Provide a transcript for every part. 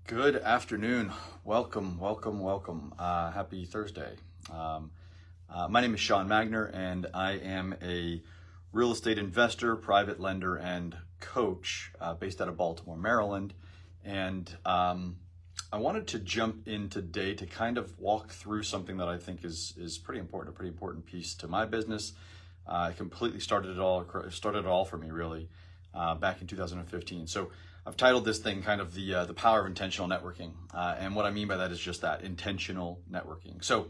Good afternoon. Welcome. Happy Thursday. My name is Sean Magner, and I am a real estate investor, private lender, and coach based out of Baltimore, Maryland. And I wanted to jump in today to kind of walk through something that I think is pretty important, a pretty important piece to my business. I completely started it all for me, really, back in 2015. So I've titled this thing kind of the power of intentional networking. And what I mean by that is just that, intentional networking. So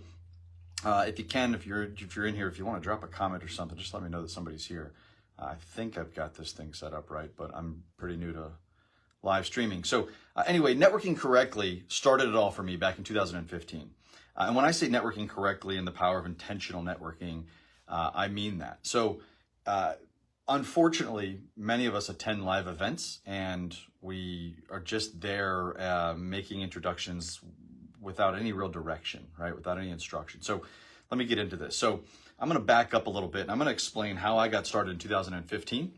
if you can, if you're in here, if you want to drop a comment or something, just let me know that somebody's here. I think I've got this thing set up right, but I'm pretty new to live streaming. So anyway, networking correctly started it all for me back in 2015. And when I say networking correctly and the power of intentional networking, I mean that. So unfortunately, many of us attend live events and we are just there making introductions without any real direction, right? Without any instruction. So let me get into this. So I'm going to back up a little bit and I'm going to explain how I got started in 2015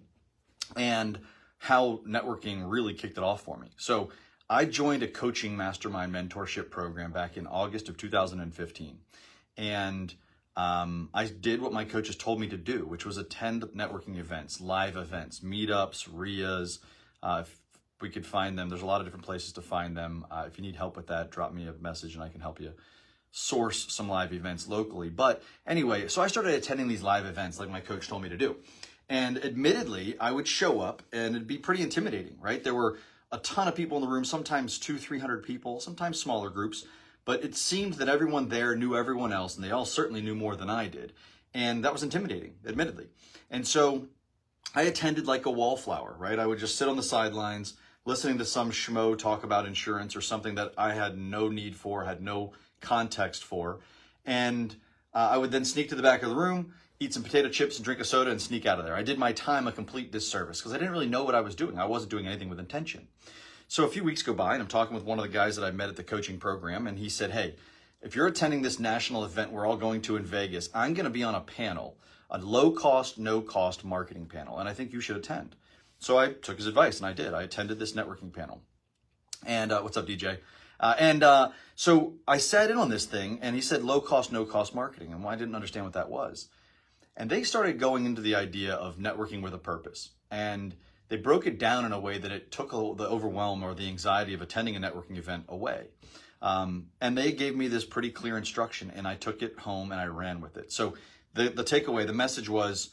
and how networking really kicked it off for me. So I joined a coaching mastermind mentorship program back in August of 2015. And I did what my coaches told me to do, which was attend networking events, live events, meetups, RIAs. If we could find them, there's a lot of different places to find them. If you need help with that, drop me a message and I can help you source some live events locally. But anyway, so I started attending these live events like my coach told me to do. And admittedly, I would show up and it'd be pretty intimidating, right? There were a ton of people in the room, sometimes 200-300 people, sometimes smaller groups. But it seemed that everyone there knew everyone else, and they all certainly knew more than I did. And that was intimidating, admittedly. And so I attended like a wallflower, right? I would just sit on the sidelines, listening to some schmo talk about insurance or something that I had no need for, had no context for. And I would then sneak to the back of the room, eat some potato chips and drink a soda and sneak out of there. I did my time a complete disservice because I didn't really know what I was doing. I wasn't doing anything with intention. So a few weeks go by and I'm talking with one of the guys that I met at the coaching program, and he said, hey, if you're attending this national event we're all going to in Vegas, I'm going to be on a panel, a low cost, no cost marketing panel, and I think you should attend. So I took his advice and I did. I attended this networking panel. And what's up, DJ? So I sat in on this thing and he said low cost, no cost marketing, and I didn't understand what that was. And they started going into the idea of networking with a purpose. And they broke it down in a way that it took the overwhelm or the anxiety of attending a networking event away. And they gave me this pretty clear instruction and I took it home and I ran with it. So the takeaway, the message was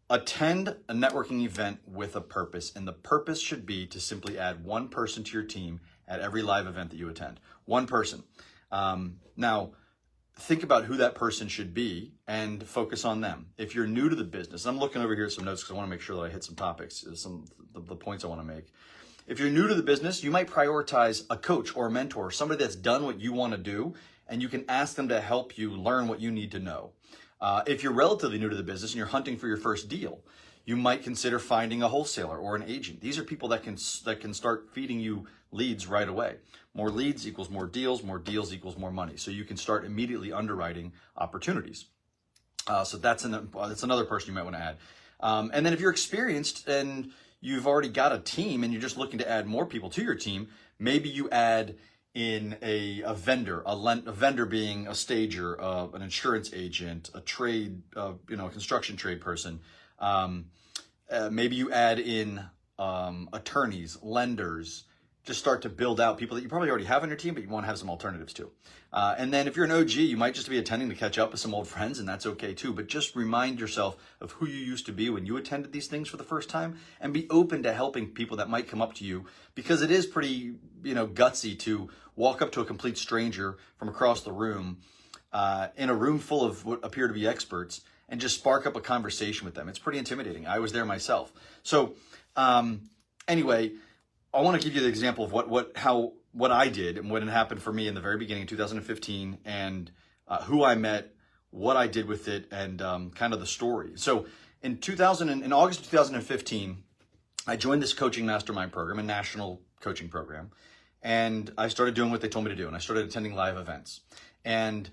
attend a networking event with a purpose. And the purpose should be to simply add one person to your team at every live event that you attend. One person. Now, think about who that person should be and focus on them. If you're new to the business, I'm looking over here at some notes because I want to make sure that I hit some topics, the points I want to make. If you're new to the business, you might prioritize a coach or a mentor, somebody that's done what you want to do, and you can ask them to help you learn what you need to know. If you're relatively new to the business and you're hunting for your first deal, you might consider finding a wholesaler or an agent. These are people that can start feeding you leads right away. More leads equals more deals equals more money. So you can start immediately underwriting opportunities. So that's another person you might want to add. And then if you're experienced and you've already got a team and you're just looking to add more people to your team, maybe you add in a vendor, a vendor being a stager, an insurance agent, a trade, a construction trade person. Maybe you add in attorneys, lenders. Just start to build out people that you probably already have on your team, but you want to have some alternatives too. And then if you're an OG, you might just be attending to catch up with some old friends, and that's okay too. But just remind yourself of who you used to be when you attended these things for the first time, and be open to helping people that might come up to you, because it is pretty, gutsy to walk up to a complete stranger from across the room in a room full of what appear to be experts and just spark up a conversation with them. It's pretty intimidating. I was there myself. So anyway, I want to give you the example of what I did and what had happened for me in the very beginning of 2015, and who I met, what I did with it, and kind of the story. So in August of 2015, I joined this coaching mastermind program, a national coaching program, and I started doing what they told me to do, and I started attending live events. And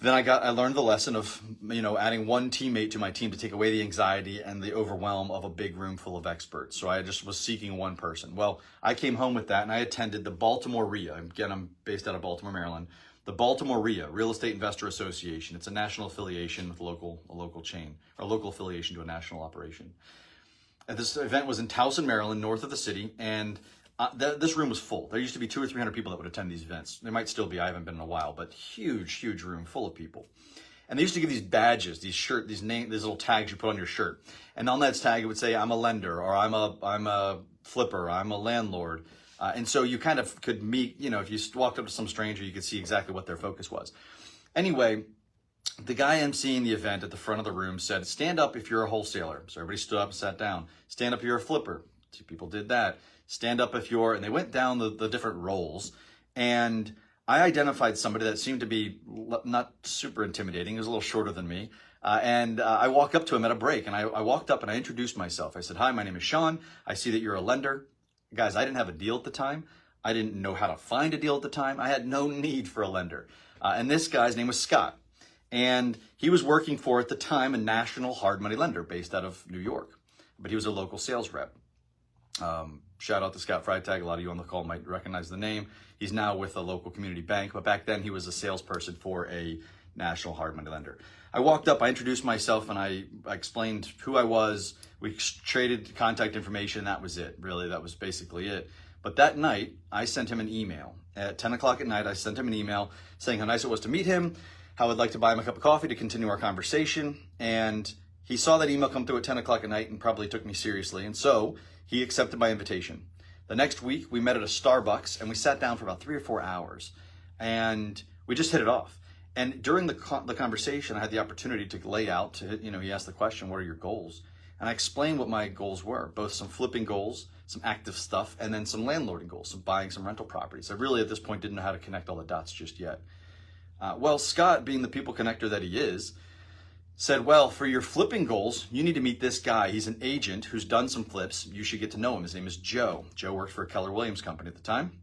then I learned the lesson of, adding one teammate to my team to take away the anxiety and the overwhelm of a big room full of experts. So I just was seeking one person. Well, I came home with that and I attended the Baltimore RIA. Again, I'm based out of Baltimore, Maryland. The Baltimore RIA, Real Estate Investor Association. It's a national affiliation with a local chain, or local affiliation to a national operation. And this event was in Towson, Maryland, north of the city, and this room was full. There used to be 200 or 300 people that would attend these events. There might still be. I haven't been in a while, but huge room full of people. And they used to give these badges, these little tags you put on your shirt. And on that tag, it would say, "I'm a lender," or "I'm a flipper," "I'm a landlord." And so you kind of could meet, if you walked up to some stranger, you could see exactly what their focus was. Anyway, the guy emceeing the event at the front of the room said, "Stand up if you're a wholesaler." So everybody stood up and sat down. "Stand up if you're a flipper." 2 people did that. "Stand up if you're," and they went down the different roles. And I identified somebody that seemed to be not super intimidating. He was a little shorter than me. And I walked up to him at a break, and I walked up and I introduced myself. I said, "Hi, my name is Sean. I see that you're a lender." Guys, I didn't have a deal at the time. I didn't know how to find a deal at the time. I had no need for a lender. And this guy's name was Scott. And he was working for, at the time, a national hard money lender based out of New York. But he was a local sales rep. Shout out to Scott Freitag. A lot of you on the call might recognize the name. He's now with a local community bank, but back then he was a salesperson for a national hard money lender. I walked up, I introduced myself, and I explained who I was. We traded contact information. That was it, really. That was basically it. But that night, I sent him an email. At 10 o'clock at night, I sent him an email saying how nice it was to meet him, how I'd like to buy him a cup of coffee to continue our conversation. And he saw that email come through at 10 o'clock at night and probably took me seriously. And so he accepted my invitation. The next week, we met at a Starbucks and we sat down for about 3 or 4 hours. And we just hit it off. And during the conversation, I had the opportunity to lay out, he asked the question, "What are your goals?" And I explained what my goals were, both some flipping goals, some active stuff, and then some landlording goals, some buying some rental properties. I really, at this point, didn't know how to connect all the dots just yet. Well, Scott, being the people connector that he is, said, "Well, for your flipping goals, you need to meet this guy. He's an agent who's done some flips. You should get to know him. His name is Joe." Joe worked for a Keller Williams company at the time,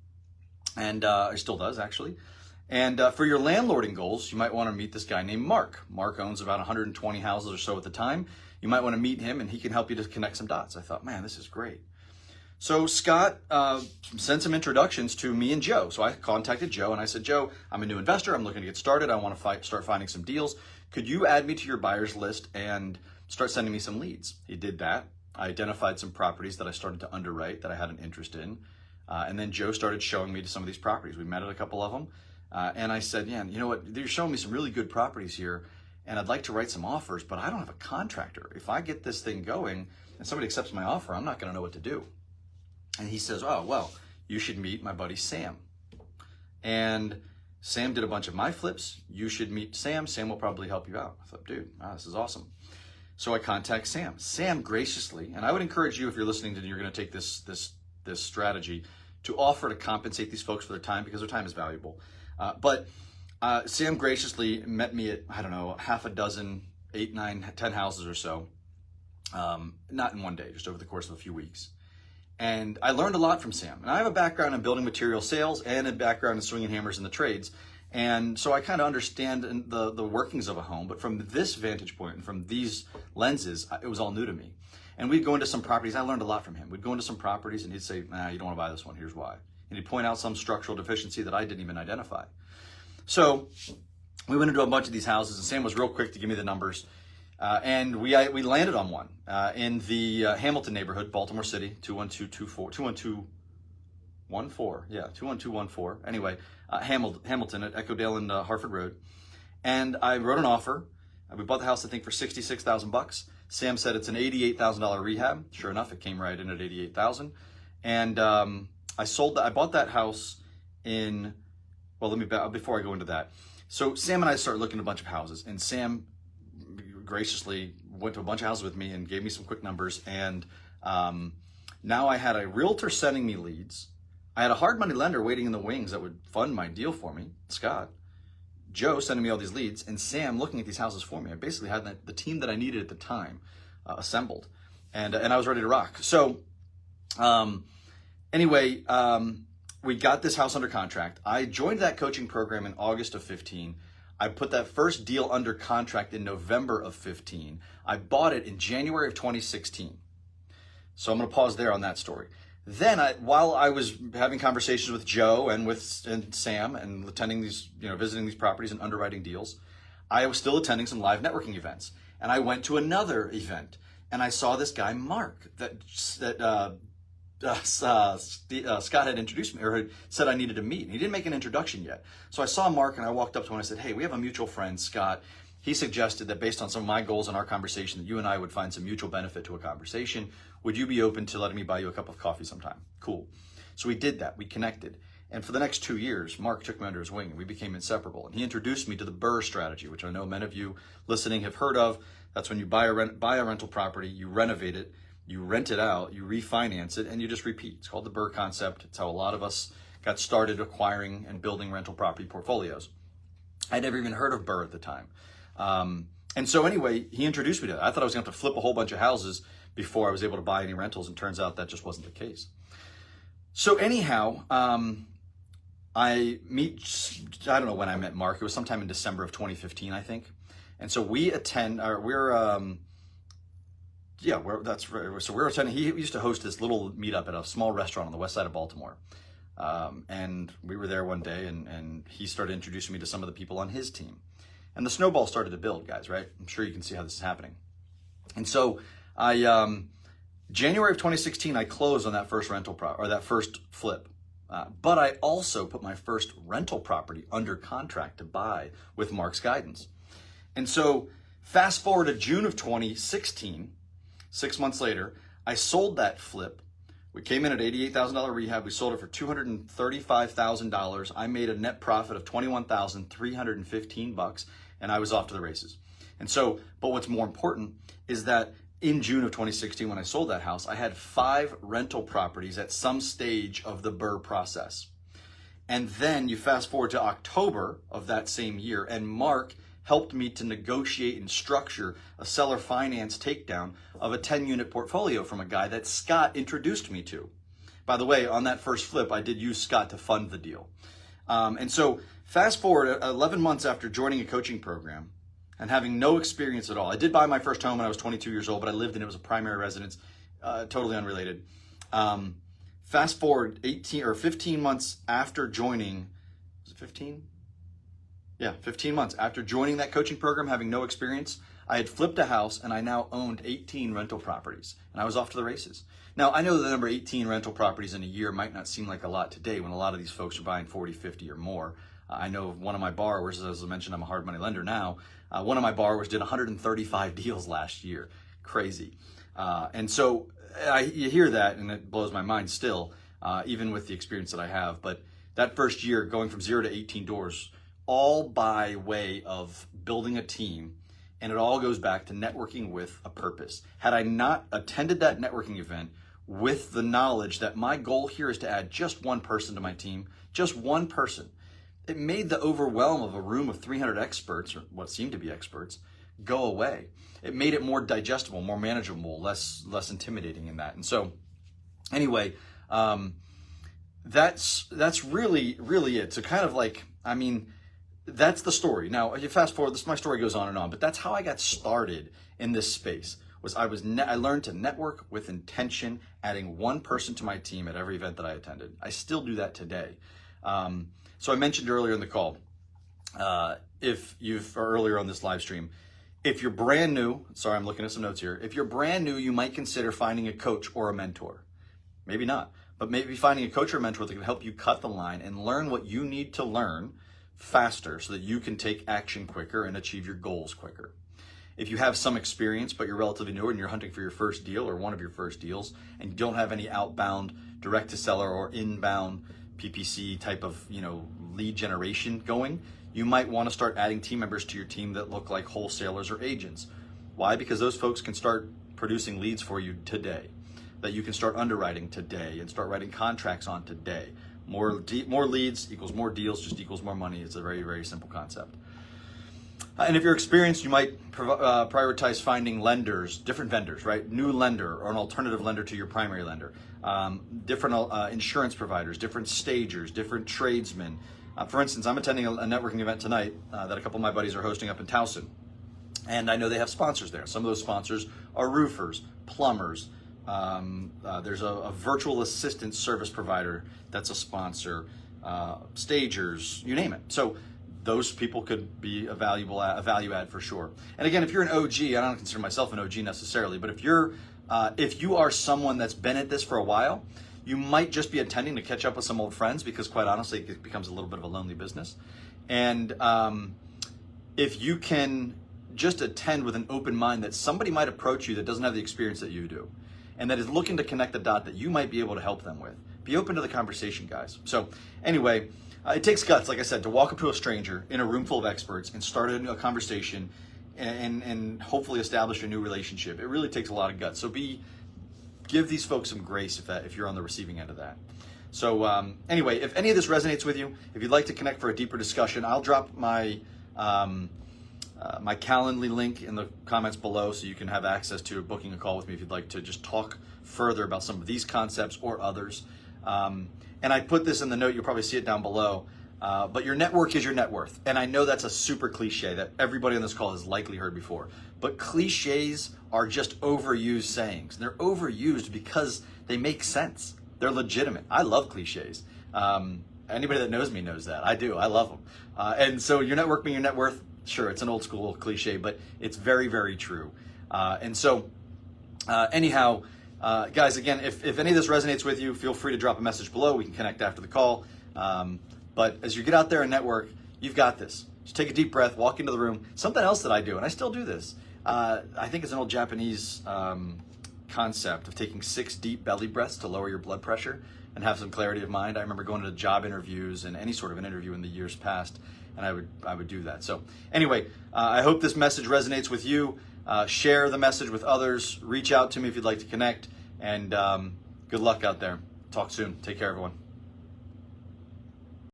and he still does, actually. And for your landlording goals, you might want to meet this guy named Mark. Mark owns about 120 houses or so at the time. You might want to meet him, and he can help you to connect some dots. I thought, man, this is great. So Scott sent some introductions to me and Joe. So I contacted Joe, and I said, "Joe, I'm a new investor. I'm looking to get started. I want to start finding some deals. Could you add me to your buyers list and start sending me some leads?" He did that. I identified some properties that I started to underwrite that I had an interest in. And then Joe started showing me to some of these properties. We met at a couple of them. And I said, "Yeah, you know what? You're showing me some really good properties here, and I'd like to write some offers, but I don't have a contractor. If I get this thing going and somebody accepts my offer, I'm not going to know what to do." And he says, "Oh, well, you should meet my buddy Sam. And Sam did a bunch of my flips. You should meet Sam. Sam will probably help you out." I thought, dude, wow, this is awesome. So I contact Sam. Sam graciously, and I would encourage you, if you're listening to, you're going to take this strategy, to offer to compensate these folks for their time, because their time is valuable. But Sam graciously met me at, I don't know, half a dozen, 8, 9, 10 houses or so. Not in one day, just over the course of a few weeks. And I learned a lot from Sam. And I have a background in building material sales and a background in swinging hammers in the trades. And so I kind of understand the workings of a home. But from this vantage point and from these lenses, it was all new to me. And we'd go into some properties. I learned a lot from him. We'd go into some properties and he'd say, "Nah, you don't want to buy this one. Here's why." And he'd point out some structural deficiency that I didn't even identify. So we went into a bunch of these houses, and Sam was real quick to give me the numbers. And we landed on one in the Hamilton neighborhood, Baltimore City, 21214. Yeah, 21214. Anyway, Hamilton at Echodale and Harford Road. And I wrote an offer. We bought the house, I think, for $66,000. Sam said it's an $88,000 rehab. Sure enough, it came right in at $88,000. And I bought that house in, well, before I go into that. So Sam and I started looking at a bunch of houses, and Sam graciously went to a bunch of houses with me and gave me some quick numbers. And now I had a realtor sending me leads. I had a hard money lender waiting in the wings that would fund my deal for me, Scott. Joe sending me all these leads, and Sam looking at these houses for me. I basically had the team that I needed at the time assembled, and I was ready to rock. So anyway, we got this house under contract. I joined that coaching program in August of 15. I put that first deal under contract in November of 15. I bought it in January of 2016. So I'm going to pause there on that story. Then while I was having conversations with Joe and Sam and attending these, visiting these properties and underwriting deals, I was still attending some live networking events. And I went to another event and I saw this guy, Mark, that Scott had introduced me or had said I needed to meet. And he didn't make an introduction yet. So I saw Mark and I walked up to him and I said, hey, we have a mutual friend, Scott. He suggested that based on some of my goals in our conversation that you and I would find some mutual benefit to a conversation. Would you be open to letting me buy you a cup of coffee sometime? Cool. So we did that. We connected. And for the next 2 years, Mark took me under his wing and we became inseparable. And he introduced me to the BRRRR strategy, which I know many of you listening have heard of. That's when you buy a rental property, you renovate it, you rent it out, you refinance it, and you just repeat. It's called the BRRRR concept. It's how a lot of us got started acquiring and building rental property portfolios. I'd never even heard of BRRRR at the time. And so anyway, he introduced me to that. I thought I was going to have to flip a whole bunch of houses before I was able to buy any rentals, and turns out that just wasn't the case. So anyhow, I don't know when I met Mark. It was sometime in December of 2015, I think. And so we're attending, so we're attending, he used to host this little meetup at a small restaurant on the west side of Baltimore. And we were there one day and he started introducing me to some of the people on his team. And the snowball started to build, guys, right? I'm sure you can see how this is happening. And so January of 2016, I closed on that first that first flip. But I also put my first rental property under contract to buy with Mark's guidance. And so fast forward to June of 2016, 6 months later, I sold that flip. We came in at $88,000 rehab. We sold it for $235,000. I made a net profit of $21,315, and I was off to the races. And so, but what's more important is that in June of 2016, when I sold that house, I had 5 rental properties at some stage of the BRRRR process. And then you fast forward to October of that same year, and Mark helped me to negotiate and structure a seller finance takedown of a 10-unit portfolio from a guy that Scott introduced me to. By the way, on that first flip, I did use Scott to fund the deal. And so fast forward 11 months after joining a coaching program and having no experience at all. I did buy my first home when I was 22 years old, but I lived in it. It was a primary residence, totally unrelated. Fast forward 15 months after joining, was it 15? Yeah, 15 months after joining that coaching program, having no experience, I had flipped a house and I now owned 18 rental properties and I was off to the races. Now, I know the number 18 rental properties in a year might not seem like a lot today when a lot of these folks are buying 40, 50 or more. I know one of my borrowers, as I mentioned, I'm a hard money lender now. One of my borrowers did 135 deals last year. Crazy. And so you hear that and it blows my mind still, even with the experience that I have. But that first year, going from 0 to 18 doors, all by way of building a team, and it all goes back to networking with a purpose. Had I not attended that networking event with the knowledge that my goal here is to add just one person to my team, just one person, it made the overwhelm of a room of 300 experts, or what seemed to be experts, go away. It made it more digestible, more manageable, less intimidating in that. And so anyway, that's really it. So kind of like, that's the story. Now, you fast forward, my story goes on and on, but that's how I got started in this space. I learned to network with intention, adding one person to my team at every event that I attended. I still do that today. So I mentioned earlier in the call, earlier on this live stream, if you're brand new, sorry, I'm looking at some notes here. If you're brand new, you might consider finding a coach or a mentor. Maybe not, but maybe finding a coach or a mentor that can help you cut the line and learn what you need to learn faster so that you can take action quicker and achieve your goals quicker. If you have some experience, but you're relatively new and you're hunting for your first deal or one of your first deals, and you don't have any outbound direct to seller or inbound PPC type of, lead generation going, you might want to start adding team members to your team that look like wholesalers or agents. Why? Because those folks can start producing leads for you today, that you can start underwriting today and start writing contracts on today. More leads equals more deals, just equals more money. It's a very, very simple concept. And if you're experienced, you might prioritize finding lenders, different vendors, right? New lender or an alternative lender to your primary lender. Different insurance providers, different stagers, different tradesmen, For instance, I'm attending a networking event tonight that a couple of my buddies are hosting up in Towson. And I know they have sponsors there. Some of those sponsors are roofers, plumbers. There's a virtual assistant service provider that's a sponsor, stagers, you name it. So those people could be a value add for sure. And again, if you're an OG, I don't consider myself an OG necessarily, but if you are someone that's been at this for a while, you might just be attending to catch up with some old friends, because quite honestly, it becomes a little bit of a lonely business. And if you can just attend with an open mind that somebody might approach you that doesn't have the experience that you do, and that is looking to connect the dot that you might be able to help them with. Be open to the conversation, guys. So anyway, it takes guts, like I said, to walk up to a stranger in a room full of experts and start a conversation and hopefully establish a new relationship. It really takes a lot of guts. So give these folks some grace if you're on the receiving end of that. So anyway, if any of this resonates with you, if you'd like to connect for a deeper discussion, I'll drop my my Calendly link in the comments below, so you can have access to booking a call with me if you'd like to just talk further about some of these concepts or others. And I put this in the note, you'll probably see it down below, but your network is your net worth. And I know that's a super cliche that everybody on this call has likely heard before, but cliches are just overused sayings. They're overused because they make sense. They're legitimate. I love cliches. Anybody that knows me knows that. I do. I love them. And so your network being your net worth, sure, it's an old school cliche, but it's very, very true. And so anyhow, guys, again, if any of this resonates with you, feel free to drop a message below. We can connect after the call. But as you get out there and network, you've got this. Just take a deep breath, walk into the room. Something else that I do, and I still do this, I think it's an old Japanese concept of taking 6 deep belly breaths to lower your blood pressure and have some clarity of mind. I remember going to job interviews and any sort of an interview in the years past, and I would do that. So anyway, I hope this message resonates with you. Share the message with others. Reach out to me if you'd like to connect, and good luck out there. Talk soon. Take care, everyone.